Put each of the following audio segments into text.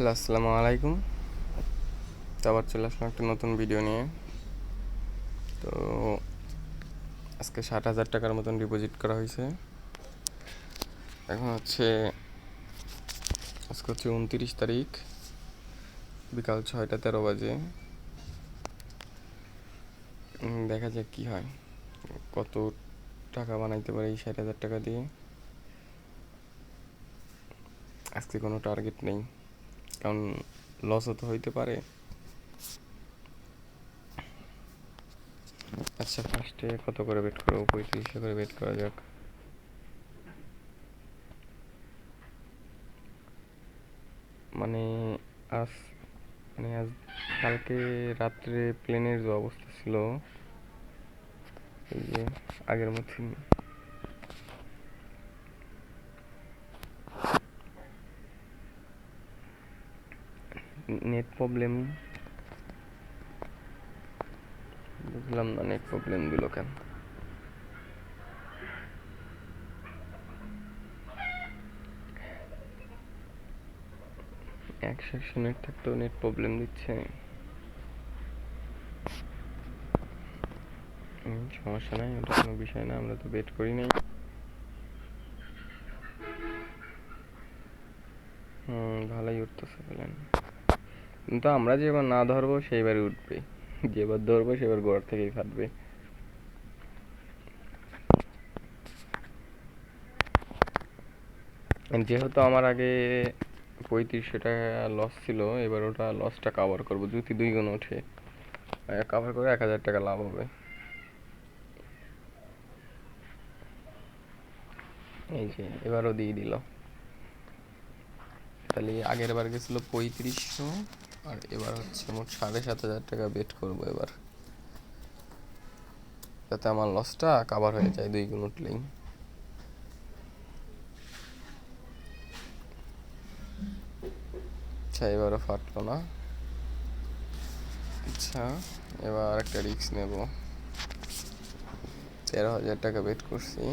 Hello, আসসালামু আলাইকুম। তো আবার চলে আসলাম একটা নতুন ভিডিও নিয়ে। তো আজকে 60,000 টাকার মতন ডিপোজিট করা হয়েছে। এখন আজকে হচ্ছে 29 তারিখ, বিকাল 6টা 13 বাজে। দেখা যাক কী হয়, কত টাকা বানাইতে পারি এই 60,000 টাকা দিয়ে। আজকে কোনো টার্গেট নেই, কারণ লসও তো হইতে পারে। আচ্ছা, ফার্স্টে কত করে বেট করবো? 3500 করে বেট করা যাক। মানে আজ আজ কালকে রাত্রে প্লেনের যে অবস্থা ছিল, এই যে আগের মতন নেট প্রবলেম, বুঝলাম না নেট প্রবলেম দিল কেন। একশো নেট থাকতেও নেট প্রবলেম দিচ্ছে। সমস্যা নাই, ওটা কোনো বিষয় না, আমরা তো বেট করি নাই। ভালোই উঠতেছে প্ল্যান, কিন্তু আমরা যেবার না ধরবো সেইবারই উঠবে, যেবার ধরবো সেবার গোড়ার থেকেই ফাটবে। যেহেতু আমার আগে 3500 টাকা লস ছিল, এবার ওটা লসটা কাভার করবো। যদি 2 গুণ ওঠে, কাভার করে 1000 টাকা লাভ হবে। এই যে এবারও দিয়ে দিল। তাহলে আগের বার গেছিল 3500, আর এবার হচ্ছে মোট 7,500 টাকা বেট করবো এবার, যাতে আমার লসটা কাভার হয়ে যায় 2 গুণ উঠলেই। আচ্ছা, এবারও ফাটলো না। আচ্ছা, এবার একটা রিস্ক নেব। 13,000 টাকা বেট করছি।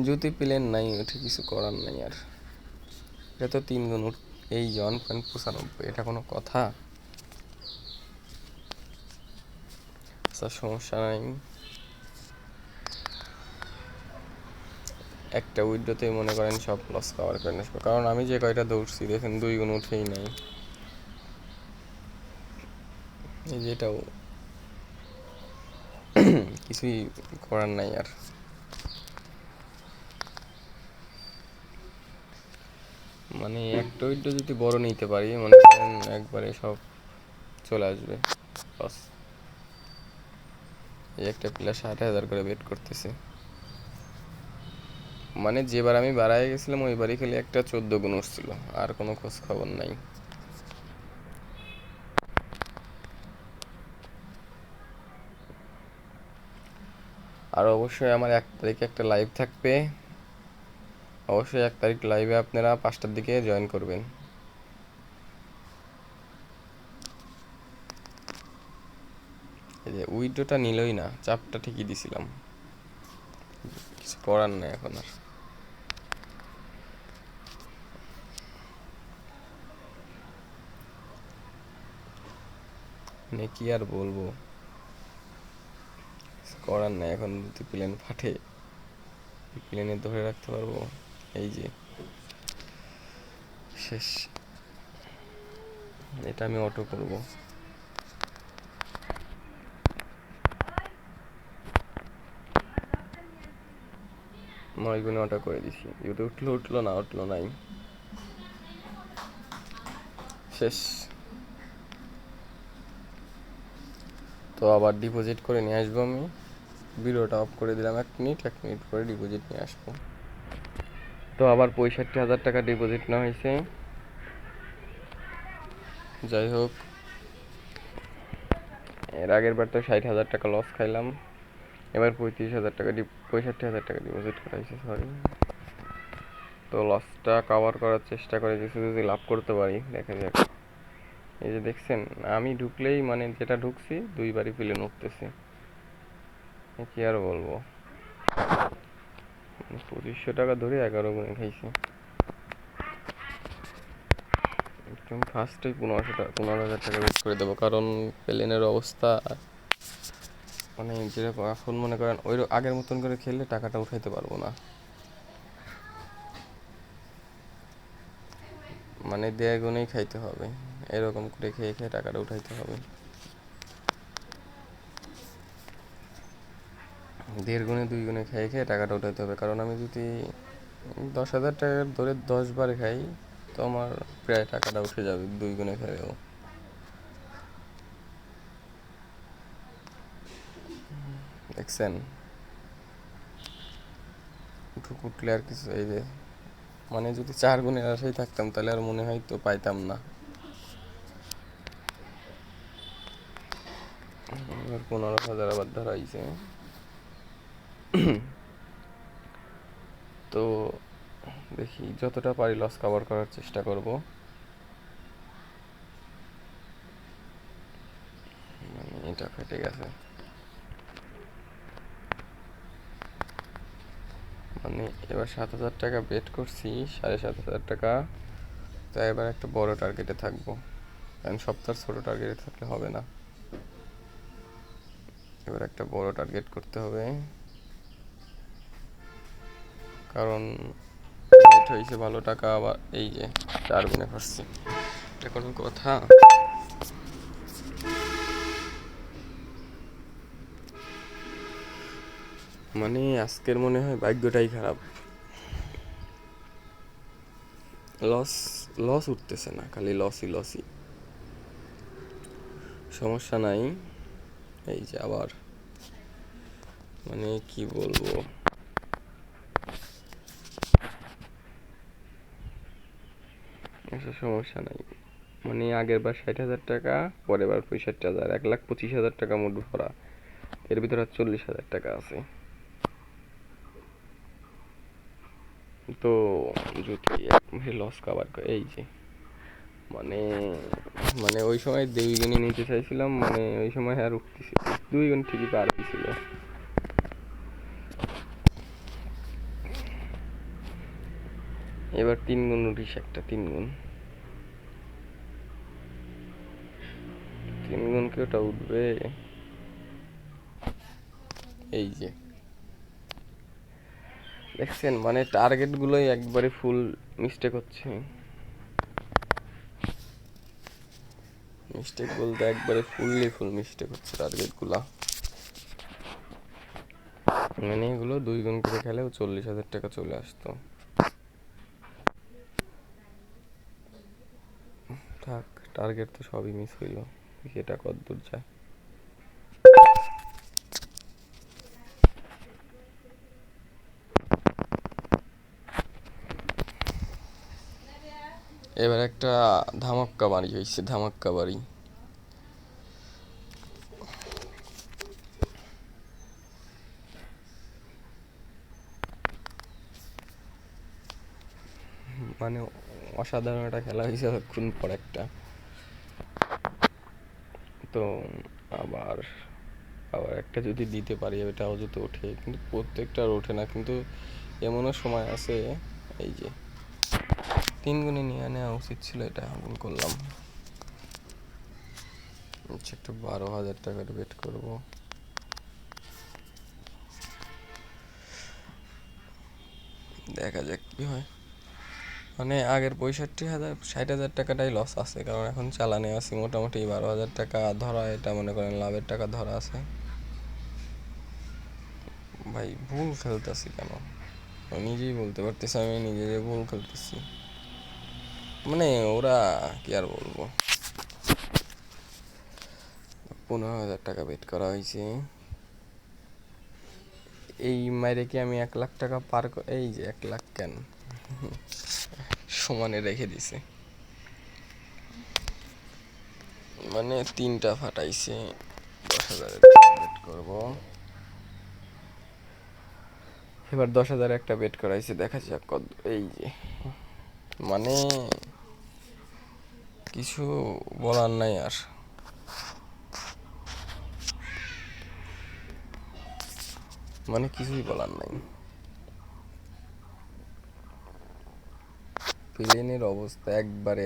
যদি প্লেন নাই ওঠে, কিছু করার নাই আর। এটা তো 3 গুণ এই 1.95, এটা কোনো কথা? আচ্ছা, সমস্যা নাই, একটা উইড্রোতেই মনে করেন সব লস কভার করে আসবো। কারণ আমি যে কয়টা দৌড়ছি দেখেন 2 গুণ উঠেই নাই। এই যে এটাও কিছুই করার নাই আর। মানে একটা উইড্রো যদি বড় নিতে পারি, মনে করেন একবারে সব চলে আসবে লস। এই একটা প্লেয়ার 60,000 করে বেট করতেছে। মানে যেবার আমি বাড়ায় গেছিলাম ওইবারই খালি একটা 14 গুণ উঠছিল, আর কোনো খোঁজ খবর নাই। আর অবশ্যই আমার 1 তারিখে একটা লাইভ থাকবে। অবশ্যই 1 তারিখ লাইভে আপনারা 5টার দিকে জয়েন করবেন। এই যে উইড্রোটা নিলই না, চাপটা ঠিকই দিছিলাম, কিছু করার নাই এখন আর। মানে কি আর বলবো, করার নাই। এখন যদি প্লেন ফাটে, প্লেনে ধরে রাখতে পারবো? এই যে শেষ, এটা আমি অটো করব। 9 গুণে অটো করে দিছি। যদি উঠলো উঠলো, না উঠলো নাই, শেষ। তো আবার ডিপোজিট করে নিয়ে আসবো আমি। ভিডিওটা অফ করে দিলাম 1 মিনিট পরে ডিপোজিট নিয়ে আসবো। তো আবার 65,000 টাকা ডিপোজিট নেওয়া হয়েছে। যাই হোক, এর আগের বার তো 60,000 টাকা লস খাইলাম, এবার 65,000 টাকা ডিপোজিট করা হয়েছে, সরি। তো লসটা কভার করার চেষ্টা করে কিছু যদি লাভ করতে পারি, দেখা যাক। এই যে দেখছেন, আমি ঢুকলেই মানে যেটা ঢুকছি 2বারই প্লেন উঠতেছে, কি আর বলবো। টাকা ধরে 11 গুণে খাইছি। একদম ফার্স্টেই 15,000 টাকা বেট করে দেবো, কারণ প্লেনের অবস্থা মানে যেরকম এখন মনে করেন ওই আগের মতন করে খেললে টাকাটা উঠাইতে পারবো না, মানে 1.5 গুণেই খাইতে হবে, এরকম করে খেয়ে খেয়ে টাকাটা উঠাইতে হবে। 1.5 গুণে 2 গুণে খেয়ে খেয়ে টাকাটা উঠাইতে হবে, কারণ আমি যদি 10,000 টাকা ধরে 10 বার খাই তো আমার প্রায় টাকাটা উঠে যাবে 2 গুণে খেলেও। দেখছেন উঠলে আর কিছু এই যে মানে যদি 4 গুণের আশায় থাকতাম তাহলে আর মনে হয় তো পাইতাম না। এবার 15,000 আবার ধরাইছে। তো দেখি যতটা পারি লস কভার করার চেষ্টা করব। মানে এটা ফেটে গেছে, মানে এবার 7,000 টাকা বেট করছি, 7,500 টাকা। তো এবার একটা বড় টার্গেটে থাকবো, কারণ সপ্তাহ ছোট টার্গেটে থাকলে হবে না, এবার একটা বড় টার্গেট করতে হবে, কারণ বেট হয়েছে ভালো টাকা, আবার এই যে 4 গুণে করছি, এটা কোনো কথা? মানে আজকের মনে হয় ভাগ্যটাই খারাপ, লস লস উঠতেছে না, খালি লসই লসই। সমস্যা নাই, এই যে আবার মানে কি বলবো, সমস্যা নাই, মানে আগের বার 60,000 টাকা, পরের বার 65,000, 1,25,000 টাকা মোট ভরা, এর ভিতরে 40,000 টাকা আছে। তো যদি এক মাসে লস কভার করে, এই যে মানে মানে ওই সময় 2 গুণে নিতে চাইছিলাম, মানে ওই সময় আর উঠতেছি 2 গুণ ঠিকই পার হয়েছিল। এবার 3 গুণ উঠিস, একটা 3 গুণ, 3 গুণ কি ওটা উঠবে? এই যে দেখছেন, মানে টার্গেট গুলোই একবারে ফুল মিস্টেক হচ্ছে, মিস্টেক বলতে একবারে ফুল মিস্টেক হচ্ছে টার্গেট গুলা। মানে এগুলো 2 গুণ করে খেলেও 40,000 টাকা চলে আসতো। থাক, টার্গেট তো সবই মিস হইলো, এটা কতদূর যায়। এবার একটা ধামাক্কা বাড়ি হয়েছে, ধামাক্কা বাড়ি। মানে অসাধারণ একটা খেলা হয়েছে এতক্ষণ পর একটা। তো আবার আবার একটা যদি দিতে পারি এটাও যদি ওঠে, কিন্তু প্রত্যেকটা আর ওঠে না, কিন্তু এমনও সময় আছে, এই যে 3 গুণে নিয়ে নেওয়া উচিত ছিল, এটা গুণ করলাম। আচ্ছা, একটু 12,000 টাকার বেট করবো, দেখা যাক কি হয়। মানে আগের 60,000 টাকাটাই লস আছে, কারণ এখন চালানে আছি মোটামুটি 12,000 টাকা ধরা, এটা মনে করেন লাভের টাকা ধরা আছে। ভাই ভুল খেলতেছি কেন, নিজেই বলতে পারতেছি আমি নিজে যে ভুল খেলতেছি, মানে ওরা কি আর বলবো। 15,000 টাকা বেট করা হয়েছে, এই মাইরে কি আমি 1,00,000 টাকা পার, এই যে 1,00,000 কেন সমানে রেখে দিছে, মানে 3টা ফাটাইছে। 10,000 বেট করবো, এবার 10,000 একটা বেট করাইছে, দেখা যাক কত। এই যে মানে কিছু বলার নাই আর, মানে কিছুই বলার নাই। প্লেনের অবস্থা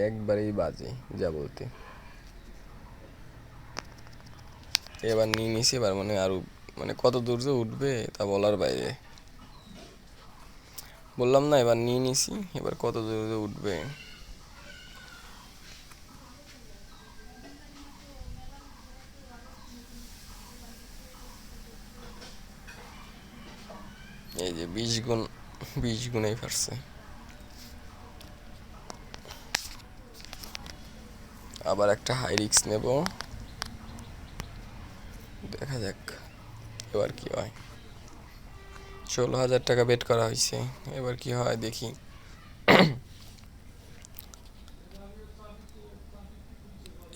একবারেই বাজে যা বলতে। এবার নিয়ে নিছি, এবার মানে আরো মানে কত দূর যে উঠবে তা বলার বাইরে। বললাম না, এবার নিয়ে নিছি, এবার কত দূর যে উঠবে। এই যে 20 গুণেই পারছে। আবার একটা হাই রিস্ক নেব, দেখা যাক এবার কি হয়। 16,000 টাকা বেট করা হয়েছে, এবার কি হয় দেখি।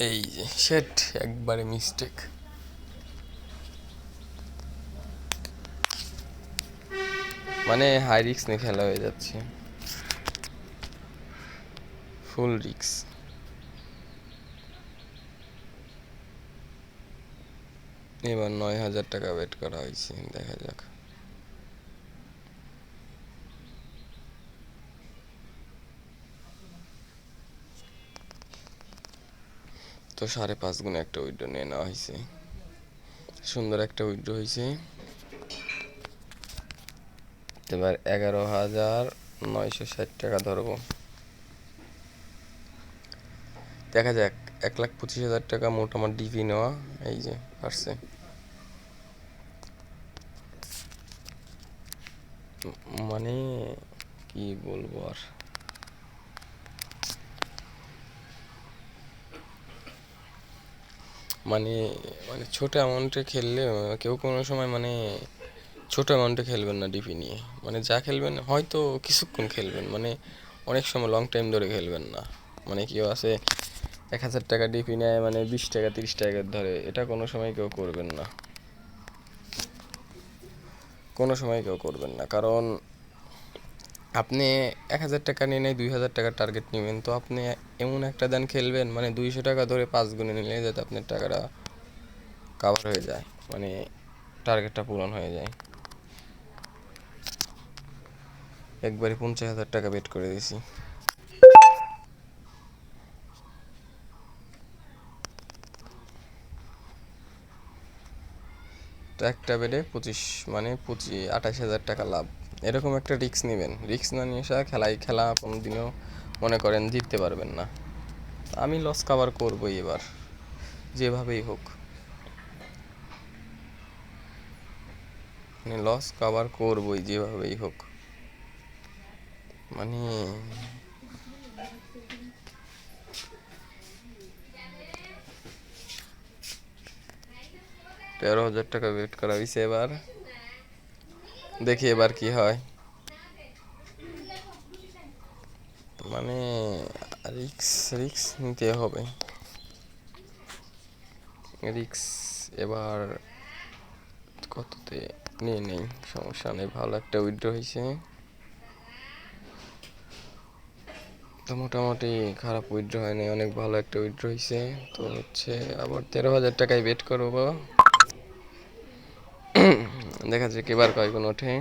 এই যে শেট, একবারে মিস্টেক। মানে হাই রিস্ক নিয়ে খেলা হয়ে যাচ্ছে, ফুল রিস্ক। এবার 9,000 টাকা বেট করা হয়েছে, দেখা যাক। তো 5.5 গুণে একটা উইড্রো নিয়ে নেওয়া হয়েছে, সুন্দর একটা উইড্রো হয়েছে। এবার 11,960 টাকা ধরবো, দেখা যাক। 1,25,000 টাকা মোট আমার ডিপি নেওয়া, এই যে পারছে। মানে কি বলবো আর, মানে মানে ছোট অ্যামাউন্টে খেললে কেউ কোনো সময় মানে ছোট অ্যামাউন্টে খেলবেন না ডিপি নিয়ে। মানে যা খেলবেন হয়তো কিছুক্ষণ খেলবেন, মানে অনেক সময় লং টাইম ধরে খেলবেন না। মানে কেউ আছে 1,000 টাকা ডিপি নেয়, মানে 20 টাকা 30 টাকা ধরে, এটা কোনো সময় কেউ করবেন না, কোনো সময় কেউ করবেন না। কারণ আপনি 1,000 টাকা নিয়ে নেয় 2,000 টাকার টার্গেট নেবেন, তো আপনি এমন একটা দান খেলবেন মানে 200 টাকা ধরে 5 গুণে নিলে যাতে আপনার টাকাটা কাভার হয়ে যায়, মানে টার্গেটটা পূরণ হয়ে যায়। একবারে 50,000 টাকা বেট করে দিয়েছি। তো একটা বেডে 25 মানে 28,000 টাকা লাভ। এরকম একটা রিস্ক নেবেন, রিস্ক না নিয়ে আসা খেলা কোনো দিনও মনে করেন জিততে পারবেন না। আমি লস কাভার করবই এবার, যেভাবেই হোক, মানে লস কাভার করবই যেভাবেই হোক। মানে 13,000 টাকা বেট করা হয়েছে, এবার দেখি এবার কি হয়। মানে রিক্স নিতে হবে, রিক্স এবার কততে নিয়ে নেই, সমস্যা নেই। ভালো একটা উইথড্র হয়েছে, তো মোটামুটি খারাপ উইথড্র হয়নি, অনেক ভালো একটা উইথড্র হয়েছে। তো হচ্ছে আবার 13,000 টাকায় বেট করবো, দেখা যাক এবার কয় গুণ ওঠে।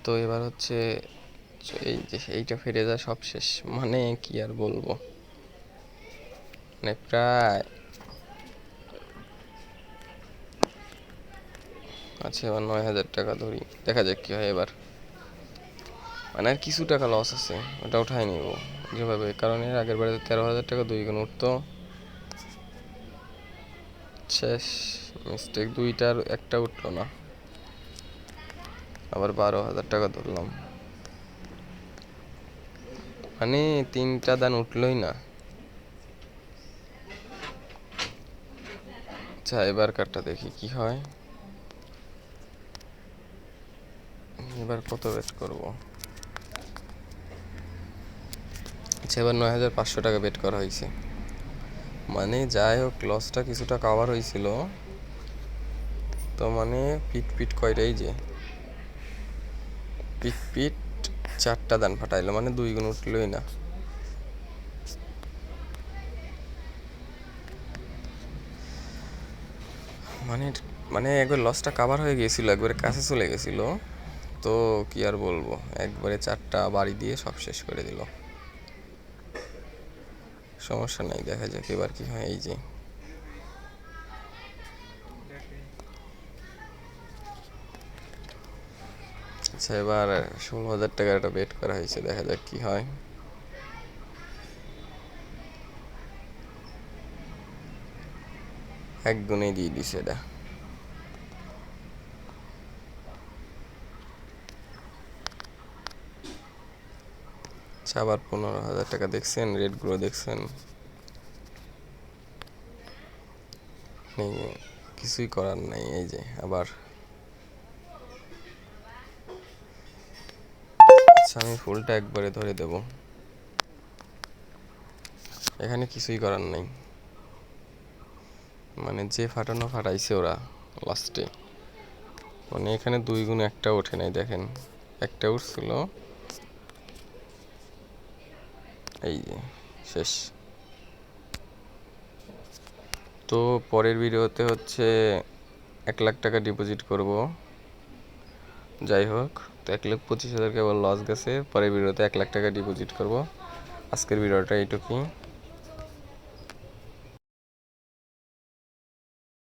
তো এবার হচ্ছে এই যে এইটা ফিরে যায় সব শেষ, মানে কি আর বলবো, মানে প্রায়। আচ্ছা এবার 9,000 টাকা ধরি, দেখা যাক কি হয় এবার। মানে আর কিছু টাকা লস আছে, ওটা উঠাই নিব যেভাবে, কারণ এর আগের বারে 13,000 টাকা 2 গুণ উঠতো। শেষ মিস্টেক, দুইটার একটা উঠলো না, আবার 12,000 টাকা ধরলাম, মানে 3টা দান উঠলোই না। আচ্ছা এবার কারটা দেখি কি হয়, এবার কত বেট করব। আচ্ছা এবার 9,500 টাকা বেট করা হয়েছে, মানে যাই হোক লসটা কিছুটা কাভার হয়েছিল। তো মানে পিট কয়টাই যে পিট 4টা দান ফাটাইলো, মানে 2 গুণ উঠলোই না। মানে মানে একবার লসটা কাভার হয়ে গিয়েছিল, একবারে কাছে চলে গেছিল। তো কি আর বলবো, একবারে 4টা বাড়ি দিয়ে সব শেষ করে দিল। সমস্যা নাই, দেখা যাক এবার কি হয়। এই যে আচ্ছা, এবার 16,000 টাকার একটা বেট করা হয়েছে, দেখা যাক কি হয়। এক গুণেই দিয়ে দিছে এটা। আচ্ছা, আবার 15,000 টাকা দেখছেন, রেটগুলো দেখছেন। কিছুই করার নাই। এই যে আবার। আচ্ছা, আমি ফুলটা একবারে ধরে দেব, এখানে কিছুই করার নাই। মানে যে ফাটানো ফাটাইছে ওরা লাস্টে, মানে এখানে 2 গুণ একটা ওঠে নাই, দেখেন একটা উঠছিল। এই যে শেষ। তো পরের ভিডিওতে হচ্ছে 1 লাখ টাকা ডিপোজিট করব। যাই হোক, তো 1,25,000 কেবল লস গেছে, পরের ভিডিওতে 1 লাখ টাকা ডিপোজিট করব। আজকের ভিডিওটা এইটুকুই।